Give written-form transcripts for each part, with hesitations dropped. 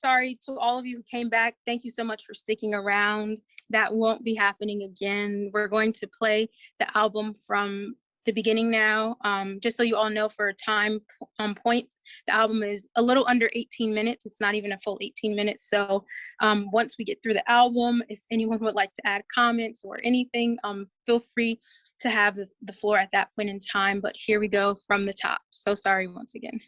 sorry to all of you who came back. Thank you so much for sticking around. That won't be happening again. We're going to play the album from the beginning now. Just so you all know, for a time point, the album is a little under 18 minutes. It's not even a full 18 minutes. So once we get through the album, if anyone would like to add comments or anything, feel free to have the floor at that point in time. But here we go from the top. So sorry once again.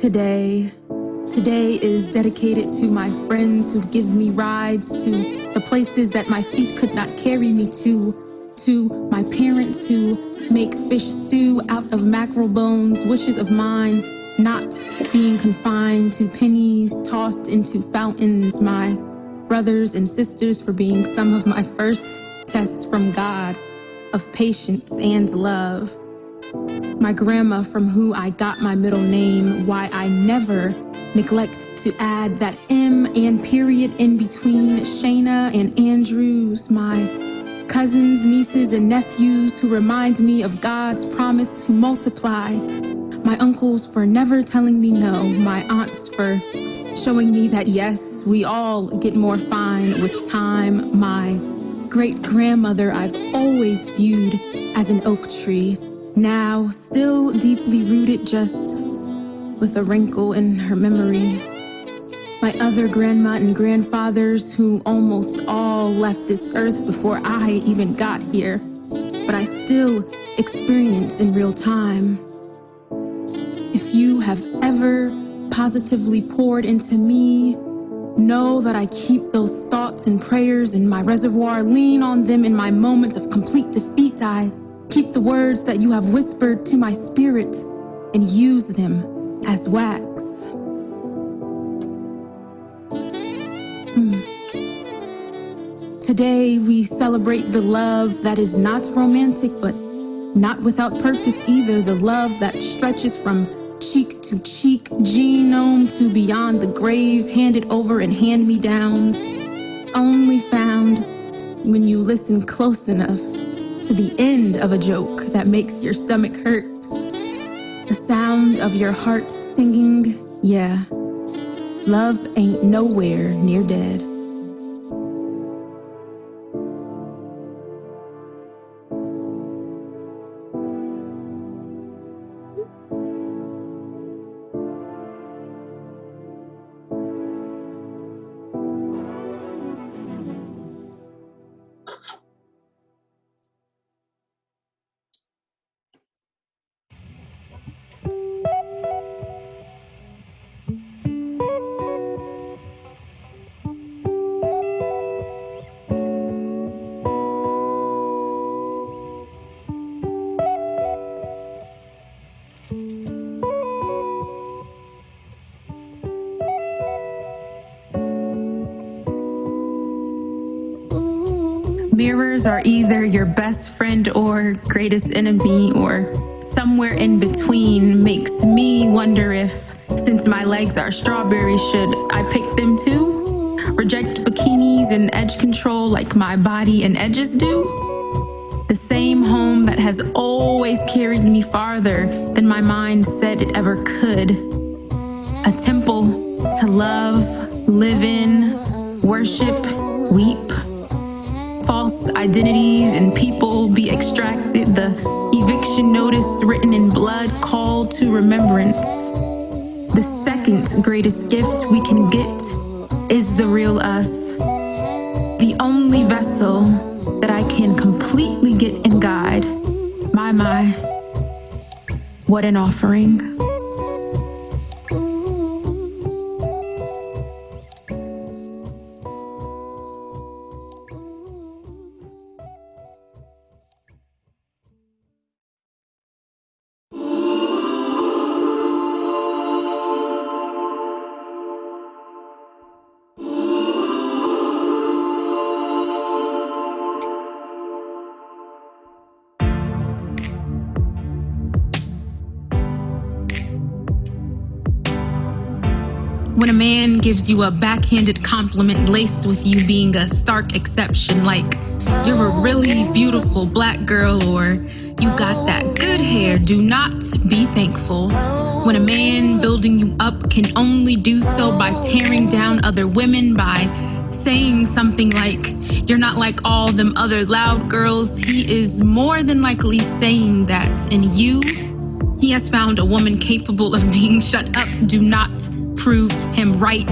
Today is dedicated to my friends who give me rides to the places that my feet could not carry me to my parents who make fish stew out of mackerel bones, wishes of mine not being confined to pennies tossed into fountains, my brothers and sisters for being some of my first tests from God of patience and love. My grandma from who I got my middle name, why I never neglect to add that M and period in between ShaiYaa and Andrews, my cousins, nieces, and nephews who remind me of God's promise to multiply, my uncles for never telling me no, my aunts for showing me that yes, we all get more fine with time, my great-grandmother I've always viewed as an oak tree, now still deeply rooted, just with a wrinkle in her memory. My other grandma and grandfathers who almost all left this earth before I even got here, but I still experience in real time. If you have ever positively poured into me, know that I keep those thoughts and prayers in my reservoir, lean on them in my moments of complete defeat. I keep the words that you have whispered to my spirit and use them as wax. Today we celebrate the love that is not romantic, but not without purpose either. The love that stretches from cheek to cheek, genome to beyond the grave, handed over in hand-me-downs, only found when you listen close enough to the end of a joke that makes your stomach hurt. The sound of your heart singing, yeah, love ain't nowhere near dead. Mirrors are either your best friend or greatest enemy, or somewhere in between. Makes me wonder if, since my legs are strawberries, should I pick them too? Reject bikinis and edge control like my body and edges do? The same home that has always carried me farther than my mind said it ever could. A temple to love, live in, worship, weep. False identities and people be extracted. The eviction notice written in blood called to remembrance. The second greatest gift we can get is the real us. The only vessel that I can completely get and guide. My, what an offering. When a man gives you a backhanded compliment laced with you being a stark exception, like, you're a really beautiful black girl, or you got that good hair, do not be thankful. When a man building you up can only do so by tearing down other women, by saying something like, you're not like all them other loud girls, he is more than likely saying that in you, he has found a woman capable of being shut up. Do not prove him right.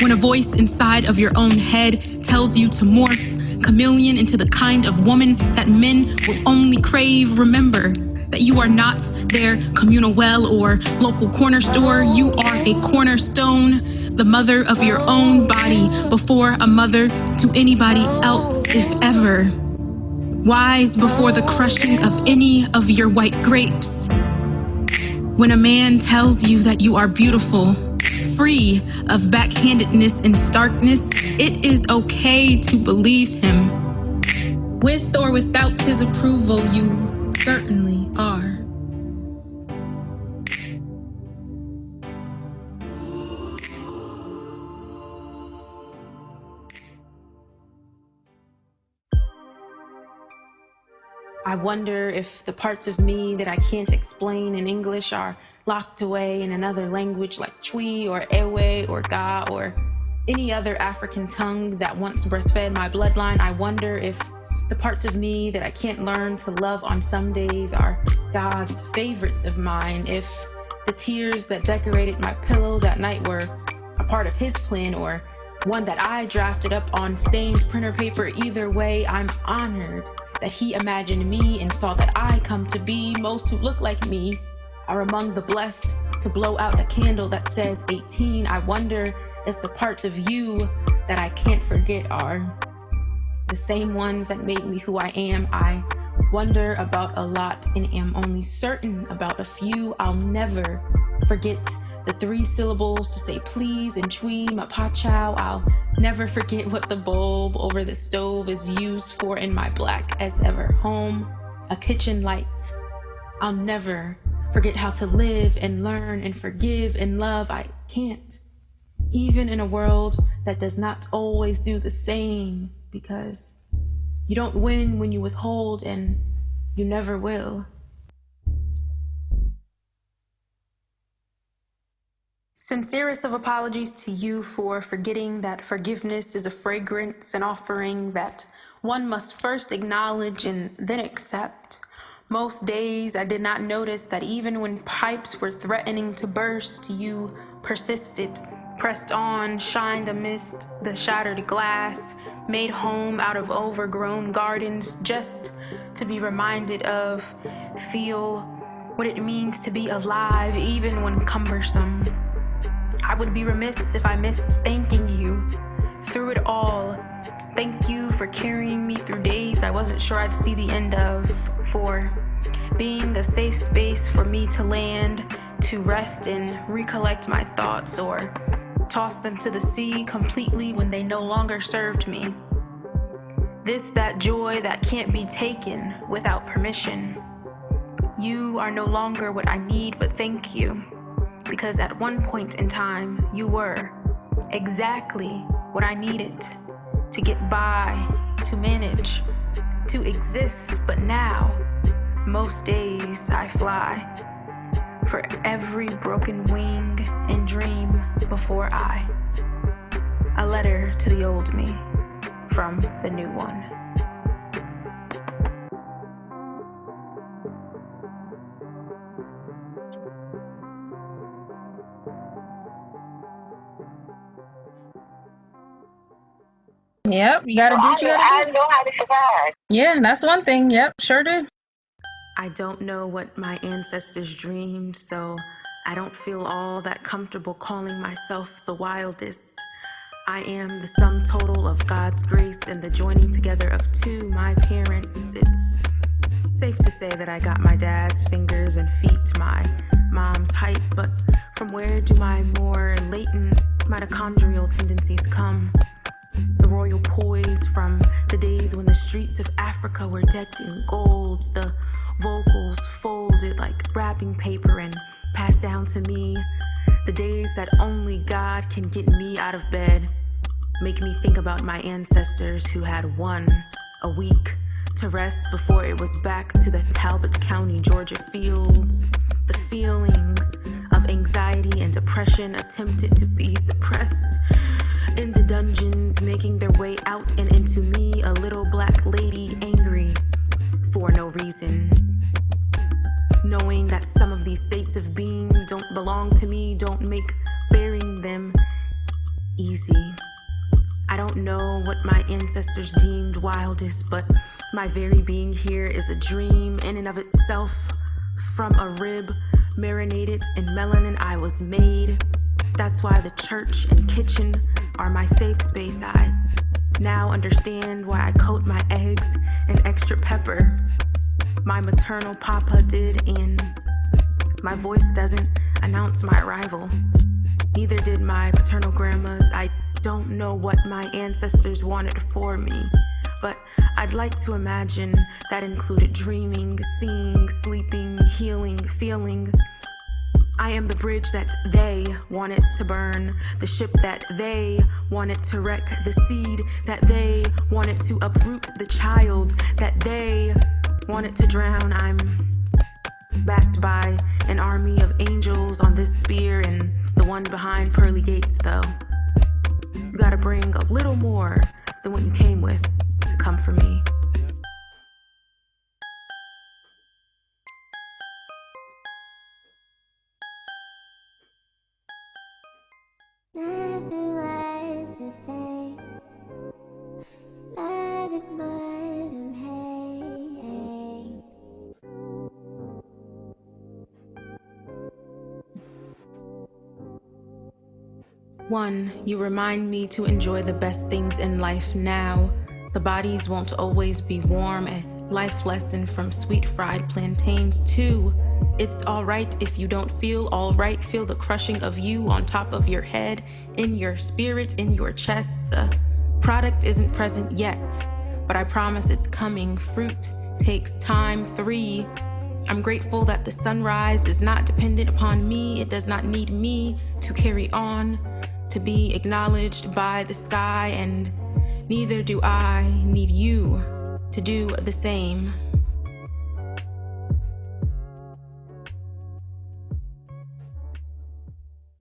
When a voice inside of your own head tells you to morph chameleon into the kind of woman that men will only crave, remember that you are not their communal well or local corner store. You are a cornerstone, the mother of your own body before a mother to anybody else, if ever. Wise before the crushing of any of your white grapes. When a man tells you that you are beautiful, free of backhandedness and starkness, it is okay to believe him. With or without his approval, you certainly are. I wonder if the parts of me that I can't explain in English are locked away in another language like Twi or Ewe or Ga or any other African tongue that once breastfed my bloodline. I wonder if the parts of me that I can't learn to love on some days are God's favorites of mine, if the tears that decorated my pillows at night were a part of his plan or one that I drafted up on stained printer paper. Either way, I'm honored that he imagined me and saw that I come to be. Most who look like me are among the blessed to blow out a candle that says 18. I wonder if the parts of you that I can't forget are the same ones that made me who I am. I wonder about a lot and am only certain about a few. I'll never forget the 3 syllables to say please in Twi Mapachao. I'll never forget what the bulb over the stove is used for in my black as ever home, a kitchen light. I'll never forget how to live and learn and forgive and love. I can't, even in a world that does not always do the same, because you don't win when you withhold, and you never will. Sincerest of apologies to you for forgetting that forgiveness is a fragrance, an offering that one must first acknowledge and then accept. Most days I did not notice that even when pipes were threatening to burst, you persisted, pressed on, shined amidst the shattered glass, made home out of overgrown gardens, just to be reminded of, feel what it means to be alive, even when cumbersome. I would be remiss if I missed thanking you through it all. Thank you for carrying me through days I wasn't sure I'd see the end of, for being a safe space for me to land, to rest and recollect my thoughts, or toss them to the sea completely when they no longer served me. That joy that can't be taken without permission. You are no longer what I need, but thank you. Because at one point in time, you were exactly what I needed to get by, to manage, to exist. But now, most days I fly for every broken wing and dream before I. A letter to the old me from the new one. Yep, you gotta do what you gotta do. I know how to survive. Yeah, that's one thing. Yep, sure do. I don't know what my ancestors dreamed, so I don't feel all that comfortable calling myself the wildest. I am the sum total of God's grace and the joining together of two, my parents. It's safe to say that I got my dad's fingers and feet, my mom's height, but from where do my more latent mitochondrial tendencies come? The royal poise from the days when the streets of Africa were decked in gold, the vocals folded like wrapping paper and passed down to me, the days that only God can get me out of bed, make me think about my ancestors who had a week to rest before it was back to the Talbot County, Georgia fields. The feelings of anxiety and depression attempted to be suppressed in the dungeons, making their way out and into me, a little black lady, angry for no reason. Knowing that some of these states of being don't belong to me, don't make bearing them easy. I don't know what my ancestors deemed wildest, but my very being here is a dream in and of itself. From a rib marinated in melanin I was made. That's why the church and kitchen are my safe space. I now understand why I coat my eggs in extra pepper. My maternal papa did, and my voice doesn't announce my arrival. Neither did my paternal grandma's. I don't know what my ancestors wanted for me, but I'd like to imagine that included dreaming, seeing, sleeping, healing, feeling. I am the bridge that they wanted to burn, the ship that they wanted to wreck, the seed that they wanted to uproot, the child that they wanted to drown. I'm backed by an army of angels on this spear, and the one behind pearly gates, though. You gotta bring a little more than what you came with to come for me. Nothing was the same. Love is more than pain. One, you remind me to enjoy the best things in life now. The bodies won't always be warm, a life lesson from sweet fried plantains. Two, it's alright if you don't feel alright. Feel the crushing of you on top of your head, in your spirit, in your chest. The product isn't present yet, but I promise it's coming. Fruit takes time. Three, I'm grateful that the sunrise is not dependent upon me. It does not need me to carry on, to be acknowledged by the sky, and neither do I need you to do the same.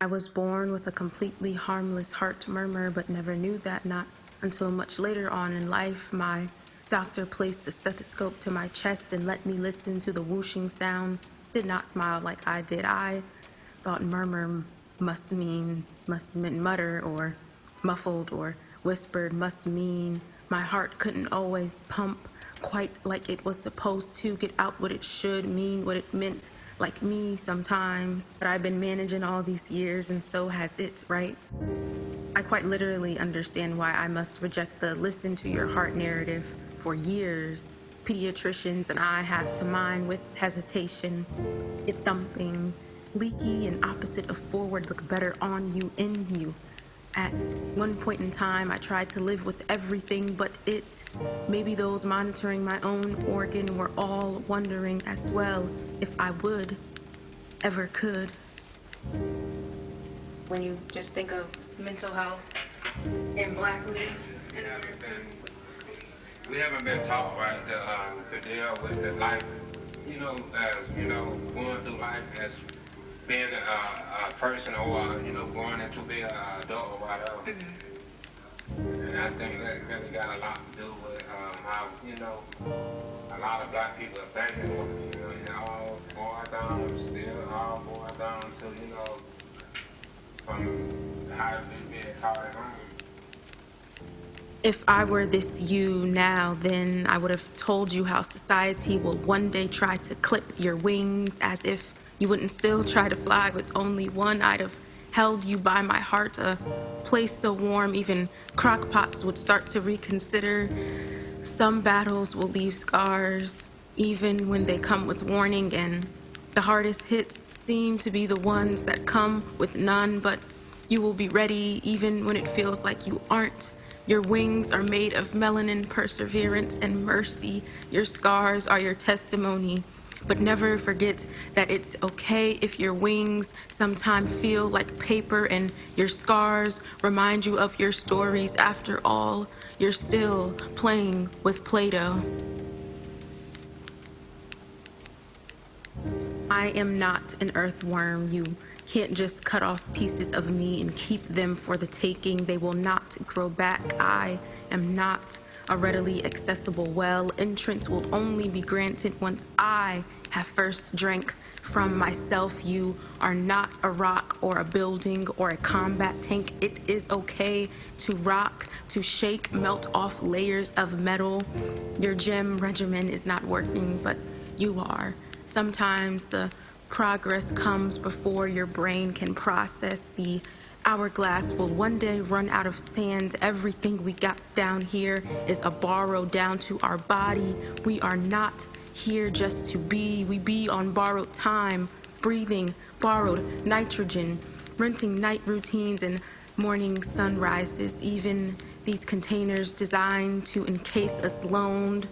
I was born with a completely harmless heart murmur, but never knew that, not until much later on in life. My doctor placed a stethoscope to my chest and let me listen to the whooshing sound. Did not smile like I did. I thought murmur must mean mutter, or muffled or whispered must mean my heart couldn't always pump quite like it was supposed to, get out what it should, mean what it meant, like me sometimes. But I've been managing all these years, and so has it, right? I quite literally understand why I must reject the listen to your heart narrative for years. Pediatricians and I have to mine with hesitation, it thumping, leaky and opposite of forward, look better on you, in you. At one point in time, I tried to live with everything but it. Maybe those monitoring my own organ were all wondering as well if I would, ever could. When you just think of mental health in Black men, we haven't been taught, right, to deal with the life, going through life as being a person, or, going into being an adult or whatever. Mm-hmm. And I think that really got a lot to do with how, a lot of Black people are thinking, it all boils down, still all boils down to, from how to be being taught at home. If I were this you now, then I would have told you how society will one day try to clip your wings, as if you wouldn't still try to fly with only one. I'd have held you by my heart, a place so warm even crockpots would start to reconsider. Some battles will leave scars, even when they come with warning, and the hardest hits seem to be the ones that come with none, but you will be ready even when it feels like you aren't. Your wings are made of melanin, perseverance, and mercy. Your scars are your testimony. But never forget that it's okay if your wings sometimes feel like paper and your scars remind you of your stories. After all, you're still playing with Play-Doh. I am not an earthworm. You can't just cut off pieces of me and keep them for the taking. They will not grow back. I am not a readily accessible well. Entrance will only be granted once I have first drank from myself. You are not a rock or a building or a combat tank. It is okay to rock, to shake, melt off layers of metal. Your gym regimen is not working, but you are. Sometimes the progress comes before your brain can process. The hourglass will one day run out of sand. Everything we got down here is a borrow down to our body. We are not here just to be. We be on borrowed time, breathing borrowed nitrogen, renting night routines and morning sunrises. Even these containers designed to encase us loned,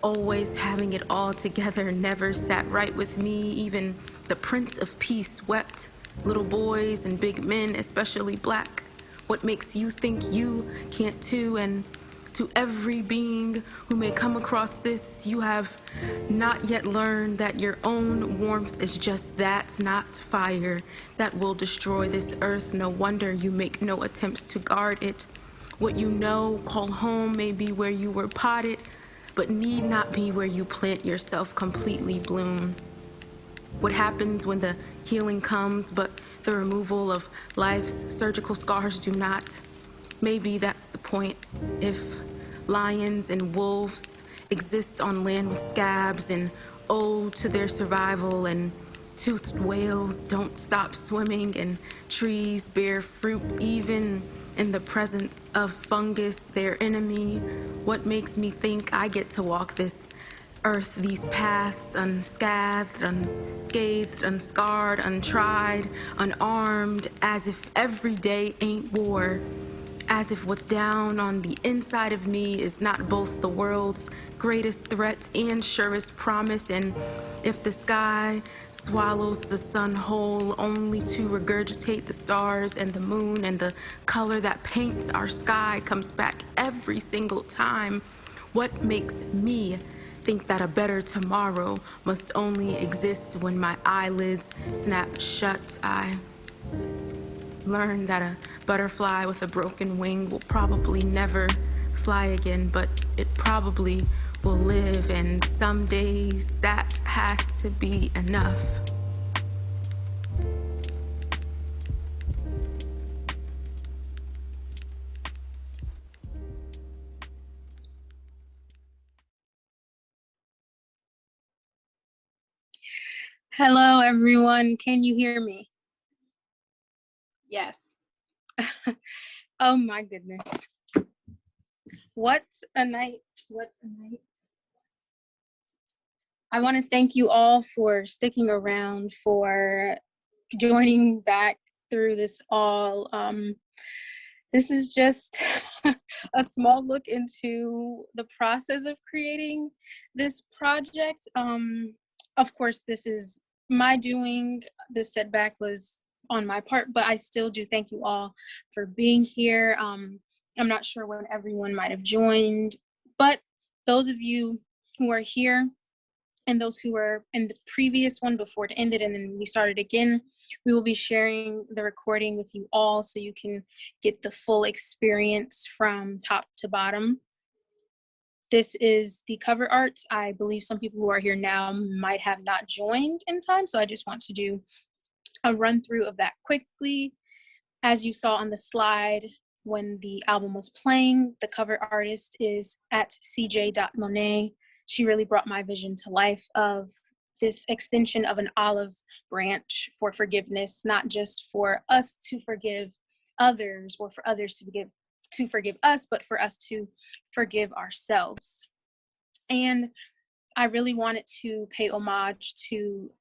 always having it all together, never sat right with me. Even the Prince of Peace wept. Little boys and big men, especially black. What makes you think you can't too? And to every being who may come across this, you have not yet learned that your own warmth is just that, not fire that will destroy this earth. No wonder you make no attempts to guard it. What you know, call home, may be where you were potted, but need not be where you plant yourself completely bloom. What happens when the healing comes, but the removal of life's surgical scars do not? Maybe that's the point. If lions and wolves exist on land with scabs and owe to their survival, and toothed whales don't stop swimming, and trees bear fruit even in the presence of fungus, their enemy, what makes me think I get to walk this earth, these paths, unscathed, unscathed, unscarred, untried, unarmed, as if every day ain't war, as if what's down on the inside of me is not both the world's greatest threat and surest promise, and if the sky swallows the sun whole only to regurgitate the stars and the moon, and the color that paints our sky comes back every single time, what makes me think that a better tomorrow must only exist when my eyelids snap shut? I learned that a butterfly with a broken wing will probably never fly again, but it probably will live, and some days that has to be enough. Hello, everyone. Can you hear me? Yes. Oh my goodness. What a night. What a night. I want to thank you all for sticking around, for joining back through this all. This is just a small look into the process of creating this project. Of course, this is my doing. This setback was on my part, but I still do thank you all for being here. I'm not sure when everyone might have joined, but those of you who are here and those who were in the previous one before it ended and then we started again, we will be sharing the recording with you all so you can get the full experience from top to bottom. This is the cover art. I believe some people who are here now might have not joined in time, so I just want to do a run through of that quickly. As you saw on the slide when the album was playing, the cover artist is at cj.monet. She really brought my vision to life of this extension of an olive branch for forgiveness, not just for us to forgive others or for others to forgive us, but for us to forgive ourselves. And I really wanted to pay homage to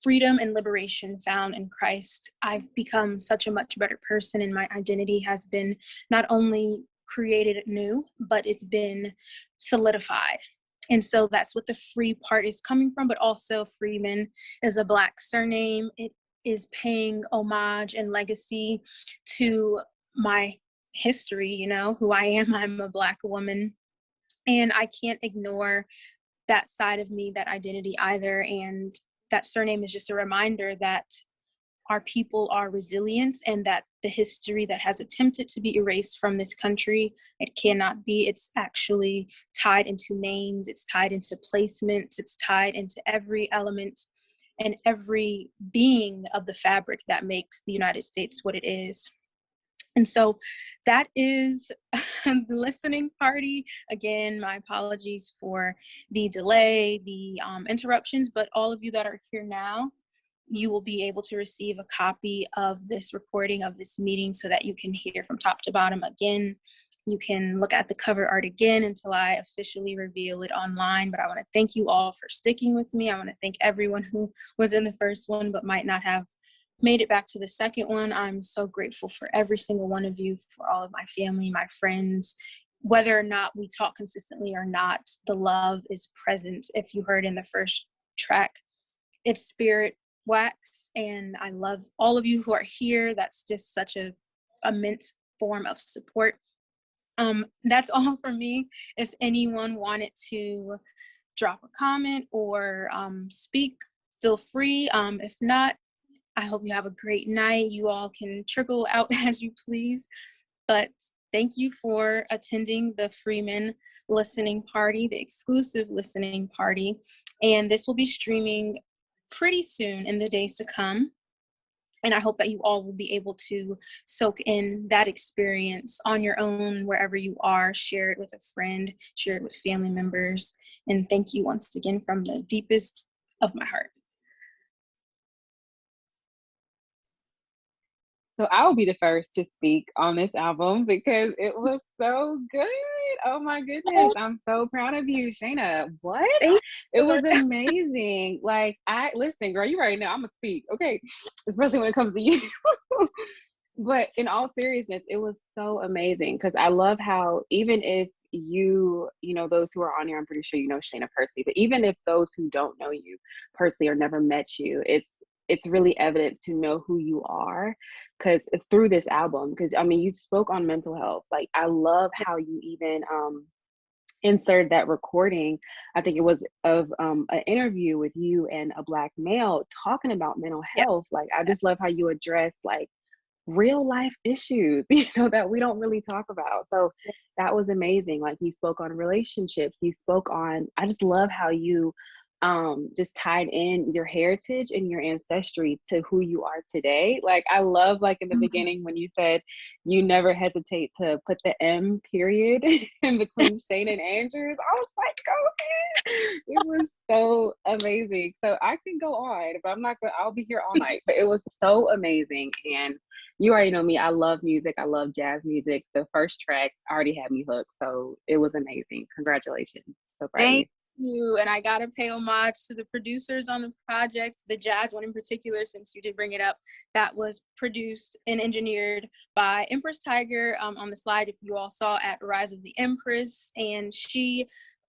freedom and liberation found in Christ. I've become such a much better person, and my identity has been not only created new, but it's been solidified. And so that's what the free part is coming from, but also Freeman is a Black surname. It is paying homage and legacy to my history, you know, who I am. I'm a Black woman, and I can't ignore that side of me, that identity either. And that surname is just a reminder that our people are resilient, and that the history that has attempted to be erased from this country, it cannot be. It's actually tied into names, it's tied into placements, it's tied into every element and every being of the fabric that makes the United States what it is. And so that is the listening party. Again, my apologies for the delay, the interruptions, but all of you that are here now, you will be able to receive a copy of this recording of this meeting so that you can hear from top to bottom again. You can look at the cover art again until I officially reveal it online. But I want to thank you all for sticking with me. I want to thank everyone who was in the first one but might not have made it back to the second one. I'm so grateful for every single one of you, for all of my family, my friends. Whether or not we talk consistently or not, the love is present. If you heard in the first track, it's spirit wax, and I love all of you who are here. That's just such a immense form of support. That's all from me. If anyone wanted to drop a comment or speak, feel free. If not, I hope you have a great night. You all can trickle out as you please. But thank you for attending the Freeman listening party, the exclusive listening party. And this will be streaming pretty soon in the days to come. And I hope that you all will be able to soak in that experience on your own, wherever you are. Share it with a friend, share it with family members. And thank you once again from the deepest of my heart. So I will be the first to speak on this album because it was so good. Oh my goodness. I'm so proud of you, ShaiYaa. What? It was amazing. Like, listen, girl, you right now, I'm gonna speak, okay? Especially when it comes to you. But in all seriousness, it was so amazing because I love how even if you know, those who are on here, I'm pretty sure you know ShaiYaa personally, but even if those who don't know you personally or never met you, it's really evident to know who you are because through this album, because I mean, you spoke on mental health. Like, I love how you even inserted that recording. I think it was of an interview with you and a Black male talking about mental health. Like, I just love how you address like real life issues, you know, that we don't really talk about. So that was amazing. Like, you spoke on relationships, you spoke on, I just love how you just tied in your heritage and your ancestry to who you are today. Like, I love, like, in the beginning when you said you never hesitate to put the M period in between Shane and Andrews. I was like, go ahead. It was so amazing. So I can go on, but I'll be here all night. But it was so amazing. And you already know me. I love music. I love jazz music. The first track already had me hooked. So it was amazing. Congratulations. So proud of you. You. And I gotta pay homage to the producers on the project, the jazz one in particular, since you did bring it up. That was produced and engineered by Empress Tiger on the slide, if you all saw, at Rise of the Empress. And she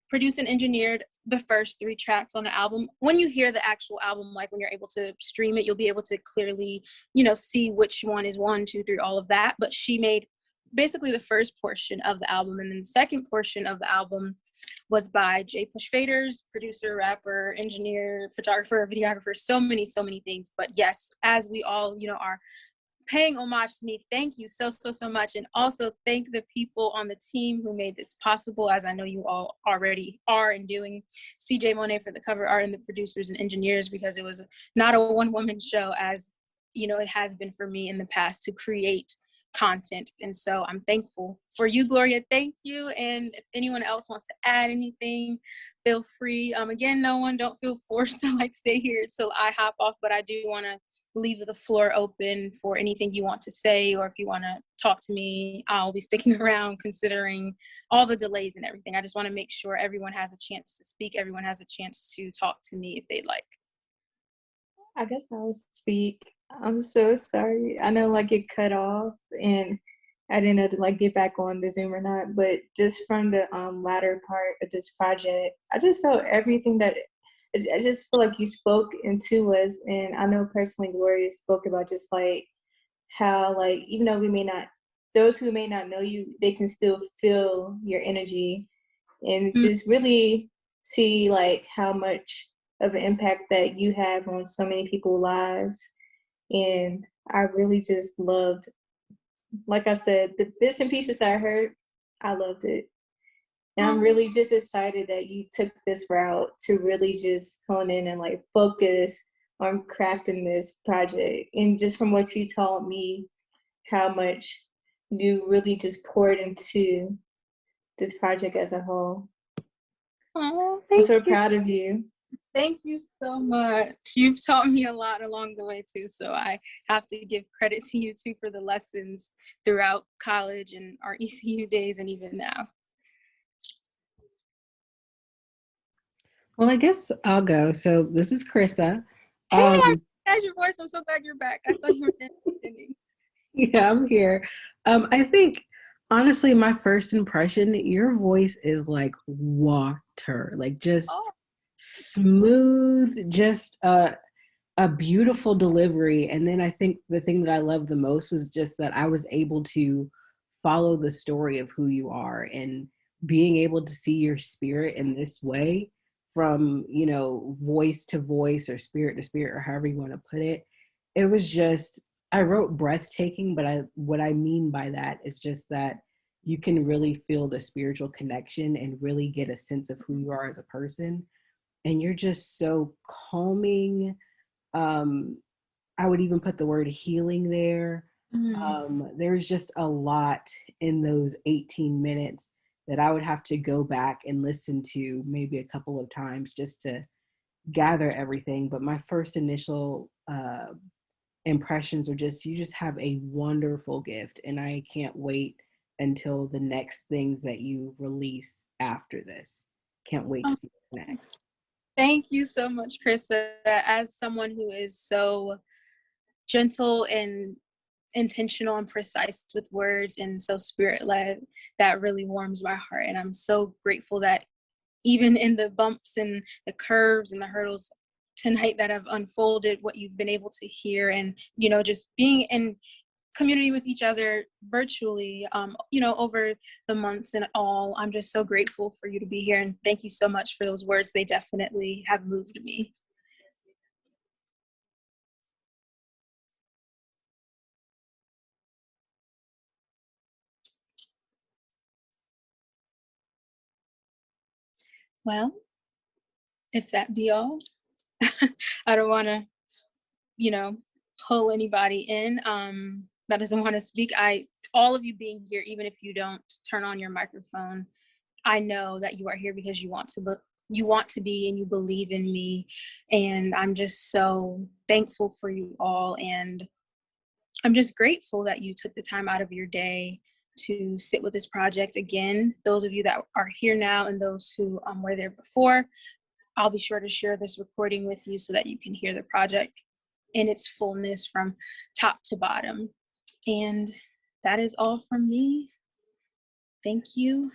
produced and engineered the first 3 tracks on the album. When you hear the actual album, like when you're able to stream it, you'll be able to clearly, you know, see which one is 1, 2, 3, all of that. But she made basically the first portion of the album, and then the second portion of the album was by Jay Push Faders, producer, rapper, engineer, photographer, videographer, so many things. But yes, as we all, you know, are paying homage to me, thank you so much. And also thank the people on the team who made this possible, as I know you all already are and doing. CJ Monet for the cover art, and the producers and engineers, because it was not a one-woman show, as you know, it has been for me in the past to create content. And so I'm thankful for you, Gloria. Thank you. And if anyone else wants to add anything, feel free. Again, don't feel forced to like stay here till I hop off, but I do want to leave the floor open for anything you want to say, or if you want to talk to me, I'll be sticking around considering all the delays and everything. I just want to make sure everyone has a chance to speak, everyone has a chance to talk to me if they'd like. I guess I'll speak. I'm so sorry. I know like it cut off, and I didn't know to like get back on the Zoom or not, but just from the latter part of this project, I just felt everything that I just feel like you spoke into us. And I know personally Gloria spoke about just like how like even though we may not, those who may not know you, they can still feel your energy and just really see like how much of an impact that you have on so many people's lives. And I really just loved, like I said, the bits and pieces I heard, I loved it. And I'm really just excited that you took this route to really just hone in and like focus on crafting this project. And just from what you told me, how much you really just poured into this project as a whole. Oh, I'm thank so you. proud of you. Thank you so much. You've taught me a lot along the way too, so I have to give credit to you too for the lessons throughout college and our ECU days and even now. Well, I guess I'll go. So this is Krissa. Hey, I recognize your voice. I'm so glad you're back. I saw you were in the beginning. Yeah, I'm here. I think honestly, my first impression, your voice is like water, like just Oh, smooth, just a beautiful delivery. And then I think the thing that I loved the most was just that I was able to follow the story of who you are and being able to see your spirit in this way from, you know, voice to voice or spirit to spirit or however you want to put it. It was just, I wrote breathtaking, but what I mean by that is just that you can really feel the spiritual connection and really get a sense of who you are as a person. And you're just so calming. I would even put the word healing there. There's just a lot in those 18 minutes that I would have to go back and listen to maybe a couple of times just to gather everything. But my first initial impressions are just, you just have a wonderful gift. And I can't wait until the next things that you release after this. Can't wait to see what's next. thank you so much, Krista. As someone who is so gentle and intentional and precise with words and so spirit-led, that really warms my heart. And I'm so grateful that even in the bumps and the curves and the hurdles tonight that have unfolded, what you've been able to hear and, you know, just being in community with each other virtually, you know, over the months and all, I'm just so grateful for you to be here. And thank you so much for those words. They definitely have moved me. Well, if that be all, I don't want to, you know, pull anybody in that doesn't want to speak. All of you being here, even if you don't turn on your microphone, I know that you are here because you want to, but you want to be and you believe in me. And I'm just so thankful for you all. And I'm just grateful that you took the time out of your day to sit with this project. Again, those of you that are here now and those who were there before, I'll be sure to share this recording with you so that you can hear the project in its fullness from top to bottom. And that is all from me. Thank you.